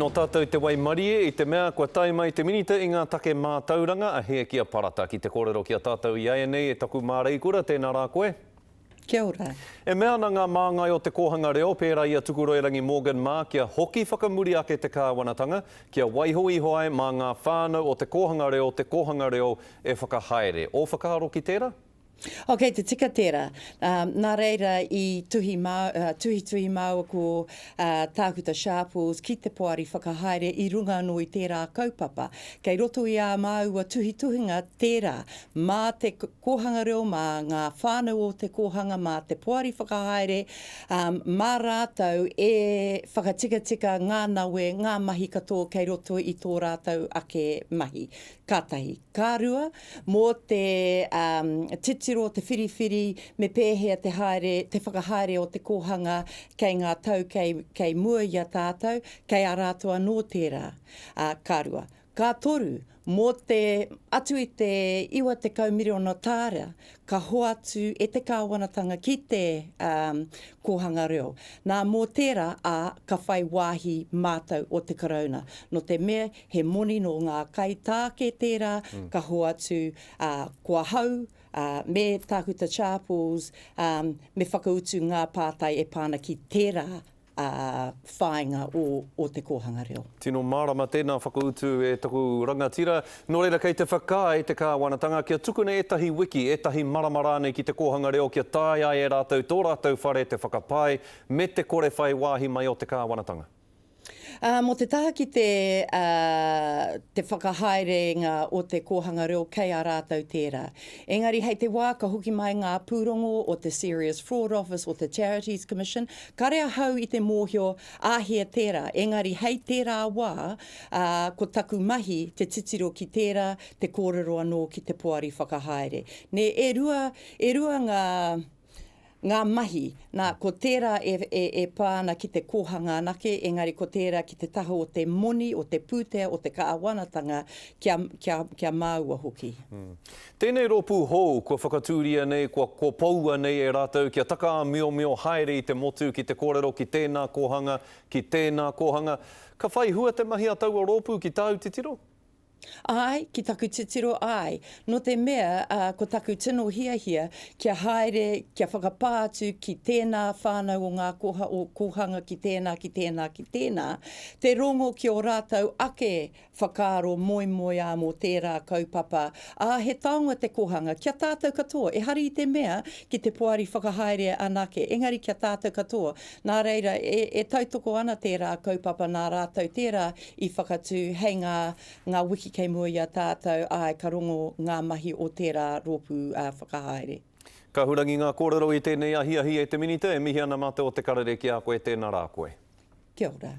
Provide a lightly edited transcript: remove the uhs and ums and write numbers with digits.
No tātou te wai marie I te mea kua tai mai te minita I ngā take mā tauranga a hea kia parata ki te kōrero ki a tātou I aia nei e taku mārei kura, tēnā rā koe. Kia ora. E mea na ngā māngai o te kōhanga reo, pērā ia tukuroirangi Morgan Ma, kia hoki whakamuri ake te kāwanatanga, kia waiho iho ai mā ngā whānau o te kōhanga reo e whakahaere. O whakaaro ki tērā? Ok, te tika tērā. Nā reira I tuhi mau ko tākuta Sharples ki te poari whakahaere I runga no I tērā kaupapa. Kei roto I a māua tuhinga tērā mā te kōhanga reo, mā ngā whānau o te kōhanga, mā te poari whakahaere, mā rātou e whakatika ngā naue, ngā mahi katoa kei roto I tō rātou ake mahi. Kātahi. Kārua, mō te titiro, te whiriwhiri, me pēhea te whakahaere o te kōhanga kei ngā tau kei mua I a tātou, kei a rātua no tērā. Kārua. Kā toru, mō te atu I te iwa te kaumiriona tāra, ka hoa atu e te kāwanatanga ki te kōhanga reo. Nā mō tērā ka whai wāhi mātou o te karauna. No te mea, he moni no ngā kai tāke tērā, ka hoa atu kua hau, me tākuta Sharples, me whakautu ngā pātai e pāna ki tērā whāinga o te kōhanga reo. Tino mārama tēnā whakautu e taku rangatira. Nō reira kei te whakā e te kāwanatanga, kia tukune etahi wiki, etahi maramarane ki te kōhanga reo, kia tāi ai e rātou, tō rātou whare te whakapai, me te kore whai wāhi mai o te kāwanatanga. Mo te taha ki te whakahaerenga o te kōhanga reo kei a rātou tērā. Engari, hei te wā ka hoki mai ngā pūrongo o te Serious Fraud Office o te Charities Commission, ka rea hau I te mōhio āhia tērā. Engari, hei tērā wā, ko taku mahi te titiro ki tērā, te kōrero anō ki te poari whakahaere. Ne e rua ngā mahi, nā ko tērā e pāna ki te kōhanga anake, engari ko tērā ki te taho o te moni, o te pūtea, o te kāwanatanga, kia māua hoki. Tēnei rōpū hou, kua whakatūria nei, kua paua nei e rātou, kia taka mio haere I te motu, ki te kōrero, ki tēnā kōhanga, ka whai hua te mahi a taua rōpū ki tāu titiro? Ai, ki taku titiro ai. No te mea, ko taku tino hia, kia haere, kia whakapātu ki tēnā whānau o ngā kōhanga ki tēnā, te rongo ki o rātou ake whakaaro moi a mō tērā kaupapa. He taonga te kōhanga, kia tātou katoa, e hari I te mea ki te poari whakahaere anake, engari kia tātou katoa. Nā reira, e tautoko ana tērā kaupapa nā rātou tērā I whakatū hei ngā wiki kei mua I a tātou ai ka rongo ngā mahi o tērā rōpū whakahaere. Ka hurangi ngā kōrero I tēnei ahi e te minita, e mihi ana mātou o te karere ki a koe tēnā rā koe. Kia ora.